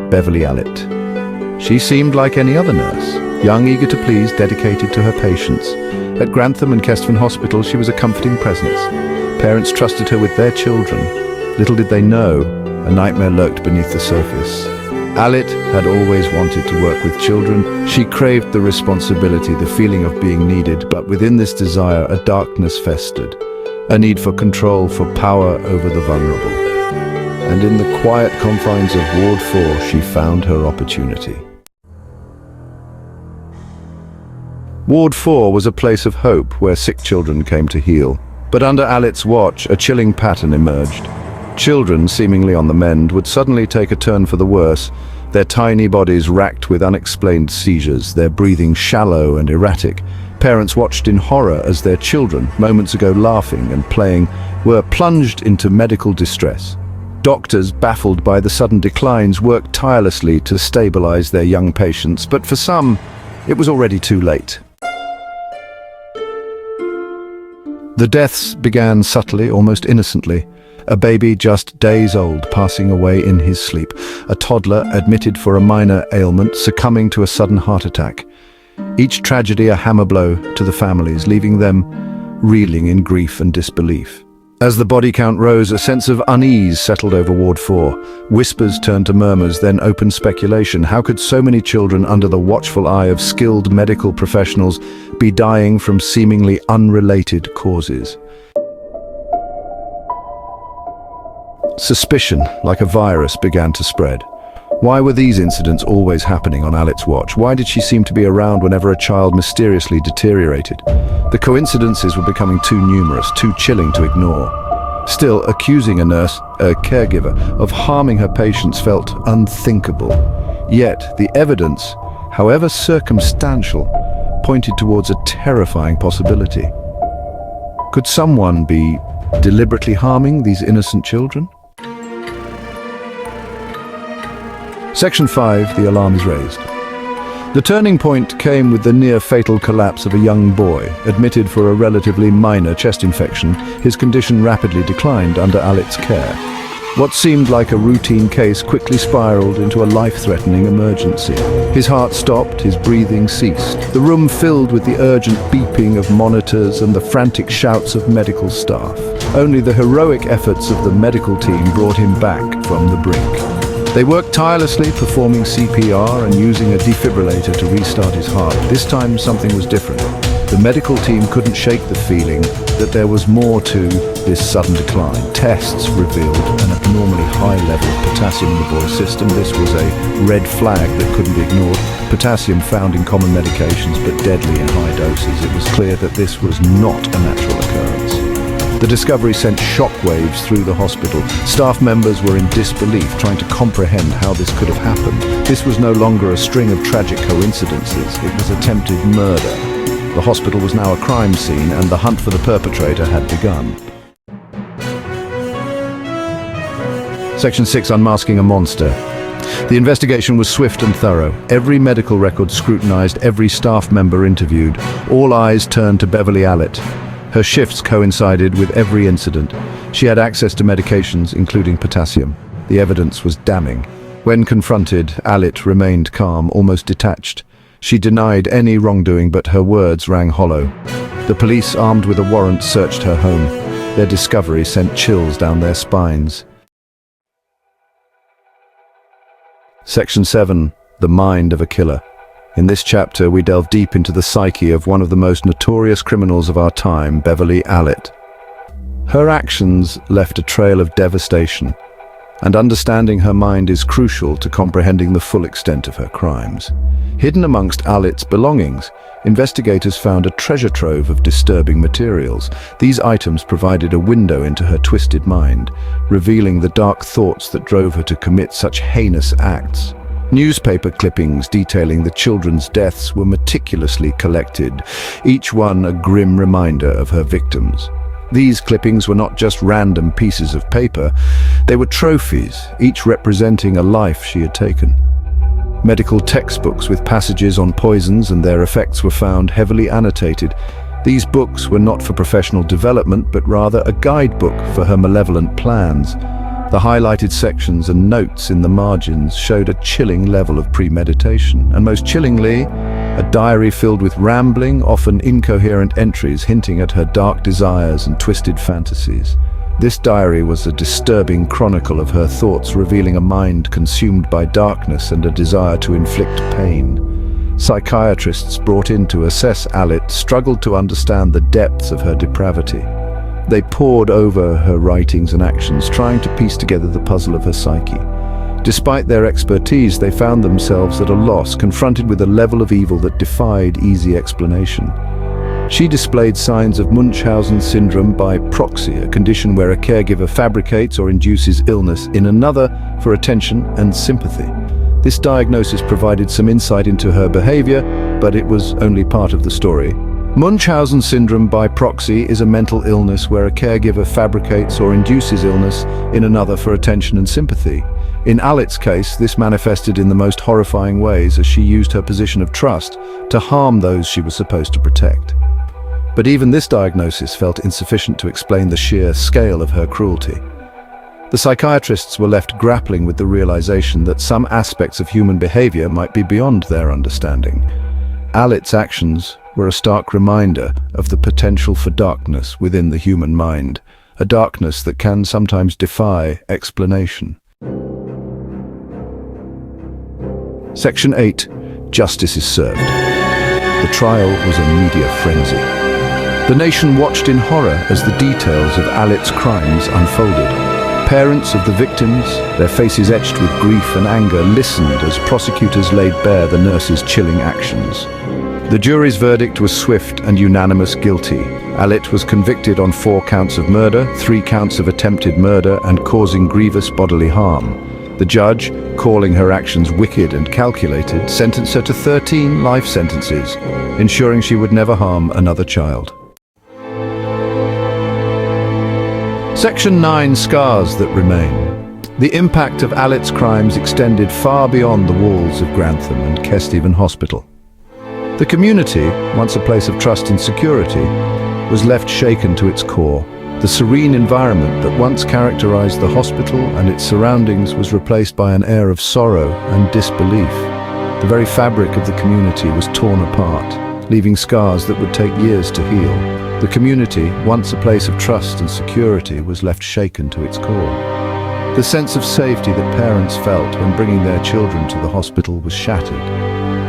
Beverley Allitt. She seemed like any other nurse, young, eager to please, dedicated to her patients. At Grantham and Keston Hospital, she was a comforting presence. Parents trusted her with their children. Little did they know, a nightmare lurked beneath the surface. Allitt had always wanted to work with children. She craved the responsibility, the feeling of being needed, but within this desire, a darkness festered, a need for control, for power over the vulnerable. And in the quiet confines of Ward 4, she found her opportunity. Ward 4 was a place of hope where sick children came to heal. But under Allitt's watch, a chilling pattern emerged. Children, seemingly on the mend, would suddenly take a turn for the worse, their tiny bodies racked with unexplained seizures, their breathing shallow and erratic. Parents watched in horror as their children, moments ago laughing and playing, were plunged into medical distress. Doctors, baffled by the sudden declines, worked tirelessly to stabilize their young patients, but for some, it was already too late. The deaths began subtly, almost innocently. A baby just days old passing away in his sleep. A toddler admitted for a minor ailment succumbing to a sudden heart attack. Each tragedy a hammer blow to the families, leaving them reeling in grief and disbelief. As the body count rose, a sense of unease settled over Ward 4. Whispers turned to murmurs, then open speculation. How could so many children under the watchful eye of skilled medical professionals be dying from seemingly unrelated causes? Suspicion, like a virus, began to spread. Why were these incidents always happening on Allitt's watch? Why did she seem to be around whenever a child mysteriously deteriorated? The coincidences were becoming too numerous, too chilling to ignore. Still, accusing a nurse, a caregiver, of harming her patients felt unthinkable. Yet, the evidence, however circumstantial, pointed towards a terrifying possibility. Could someone be deliberately harming these innocent children? Section 5, the alarm is raised. The turning point came with the near-fatal collapse of a young boy. Admitted for a relatively minor chest infection, his condition rapidly declined under Allitt's care. What seemed like a routine case quickly spiraled into a life-threatening emergency. His heart stopped, his breathing ceased. The room filled with the urgent beeping of monitors and the frantic shouts of medical staff. Only the heroic efforts of the medical team brought him back from the brink. They worked tirelessly, performing CPR and using a defibrillator to restart his heart. This time, something was different. The medical team couldn't shake the feeling that there was more to this sudden decline. Tests revealed an abnormally high level of potassium in the boy's system. This was a red flag that couldn't be ignored. Potassium found in common medications, but deadly in high doses. It was clear that this was not a natural occurrence. The discovery sent shockwaves through the hospital. Staff members were in disbelief, trying to comprehend how this could have happened. This was no longer a string of tragic coincidences. It was attempted murder. The hospital was now a crime scene, and the hunt for the perpetrator had begun. Section 6, unmasking a monster. The investigation was swift and thorough. Every medical record scrutinized, every staff member interviewed. All eyes turned to Beverley Allitt. Her shifts coincided with every incident. She had access to medications, including potassium. The evidence was damning. When confronted, Allitt remained calm, almost detached. She denied any wrongdoing, but her words rang hollow. The police, armed with a warrant, searched her home. Their discovery sent chills down their spines. Section 7, the mind of a killer. In this chapter, we delve deep into the psyche of one of the most notorious criminals of our time, Beverley Allitt. Her actions left a trail of devastation, and understanding her mind is crucial to comprehending the full extent of her crimes. Hidden amongst Allitt's belongings, investigators found a treasure trove of disturbing materials. These items provided a window into her twisted mind, revealing the dark thoughts that drove her to commit such heinous acts. Newspaper clippings detailing the children's deaths were meticulously collected, each one a grim reminder of her victims. These clippings were not just random pieces of paper, they were trophies, each representing a life she had taken. Medical textbooks with passages on poisons and their effects were found heavily annotated. These books were not for professional development, but rather a guidebook for her malevolent plans. The highlighted sections and notes in the margins showed a chilling level of premeditation, and most chillingly, a diary filled with rambling, often incoherent entries hinting at her dark desires and twisted fantasies. This diary was a disturbing chronicle of her thoughts, revealing a mind consumed by darkness and a desire to inflict pain. Psychiatrists brought in to assess Allitt struggled to understand the depths of her depravity. They pored over her writings and actions, trying to piece together the puzzle of her psyche. Despite their expertise, they found themselves at a loss, confronted with a level of evil that defied easy explanation. She displayed signs of Munchausen syndrome by proxy, a condition where a caregiver fabricates or induces illness in another for attention and sympathy. This diagnosis provided some insight into her behavior, but it was only part of the story. Munchausen syndrome by proxy is a mental illness where a caregiver fabricates or induces illness in another for attention and sympathy. In Allitt's case, this manifested in the most horrifying ways as she used her position of trust to harm those she was supposed to protect. But even this diagnosis felt insufficient to explain the sheer scale of her cruelty. The psychiatrists were left grappling with the realization that some aspects of human behavior might be beyond their understanding. Allitt's actions were a stark reminder of the potential for darkness within the human mind, a darkness that can sometimes defy explanation. Section 8. Justice is served. The trial was a media frenzy. The nation watched in horror as the details of Allitt's crimes unfolded. Parents of the victims, their faces etched with grief and anger, listened as prosecutors laid bare the nurse's chilling actions. The jury's verdict was swift and unanimous: guilty. Allitt was convicted on 4 counts of murder, 3 counts of attempted murder, and causing grievous bodily harm. The judge, calling her actions wicked and calculated, sentenced her to 13 life sentences, ensuring she would never harm another child. Section 9. Scars that remain. The impact of Allitt's crimes extended far beyond the walls of Grantham and Kesteven Hospital. The community, once a place of trust and security, was left shaken to its core. The serene environment that once characterized the hospital and its surroundings was replaced by an air of sorrow and disbelief. The very fabric of the community was torn apart, leaving scars that would take years to heal. The community, once a place of trust and security, was left shaken to its core. The sense of safety that parents felt when bringing their children to the hospital was shattered.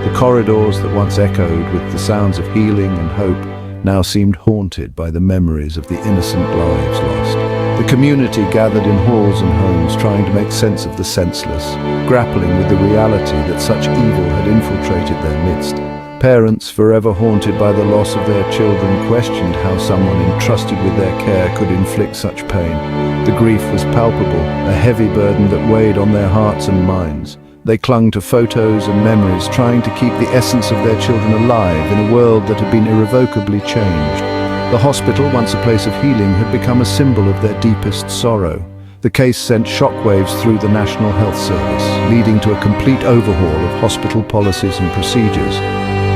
The corridors that once echoed with the sounds of healing and hope now seemed haunted by the memories of the innocent lives lost. The community gathered in halls and homes, trying to make sense of the senseless, grappling with the reality that such evil had infiltrated their midst. Parents, forever haunted by the loss of their children, questioned how someone entrusted with their care could inflict such pain. The grief was palpable, a heavy burden that weighed on their hearts and minds. They clung to photos and memories, trying to keep the essence of their children alive in a world that had been irrevocably changed. The hospital, once a place of healing, had become a symbol of their deepest sorrow. The case sent shockwaves through the National Health Service, leading to a complete overhaul of hospital policies and procedures.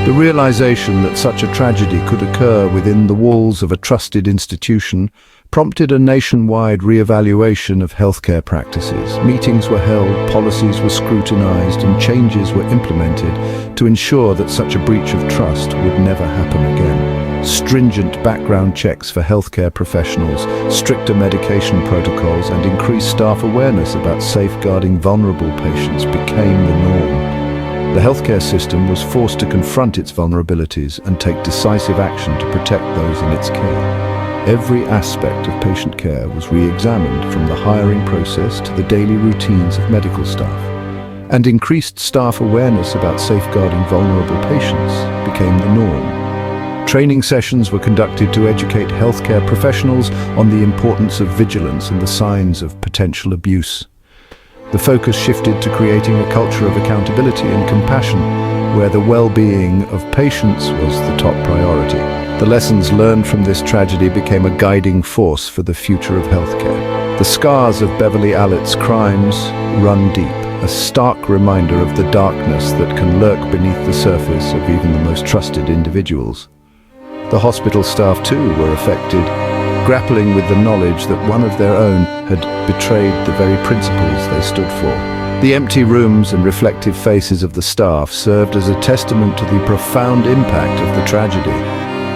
The realization that such a tragedy could occur within the walls of a trusted institution prompted a nationwide re-evaluation of healthcare practices. Meetings were held, policies were scrutinized, and changes were implemented to ensure that such a breach of trust would never happen again. Stringent background checks for healthcare professionals, stricter medication protocols, and increased staff awareness about safeguarding vulnerable patients became the norm. The healthcare system was forced to confront its vulnerabilities and take decisive action to protect those in its care. Every aspect of patient care was re-examined, from the hiring process to the daily routines of medical staff. And increased staff awareness about safeguarding vulnerable patients became the norm. Training sessions were conducted to educate healthcare professionals on the importance of vigilance and the signs of potential abuse. The focus shifted to creating a culture of accountability and compassion, where the well-being of patients was the top priority. The lessons learned from this tragedy became a guiding force for the future of healthcare. The scars of Beverley Allitt's crimes run deep, a stark reminder of the darkness that can lurk beneath the surface of even the most trusted individuals. The hospital staff too were affected, grappling with the knowledge that one of their own had betrayed the very principles they stood for. The empty rooms and reflective faces of the staff served as a testament to the profound impact of the tragedy.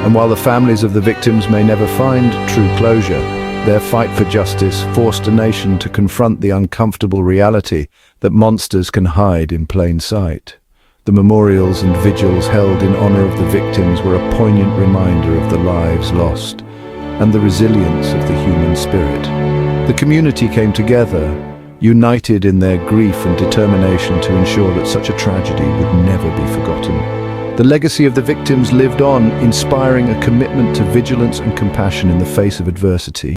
And while the families of the victims may never find true closure, their fight for justice forced a nation to confront the uncomfortable reality that monsters can hide in plain sight. The memorials and vigils held in honor of the victims were a poignant reminder of the lives lost and the resilience of the human spirit. The community came together, united in their grief and determination to ensure that such a tragedy would never be forgotten. The legacy of the victims lived on, inspiring a commitment to vigilance and compassion in the face of adversity.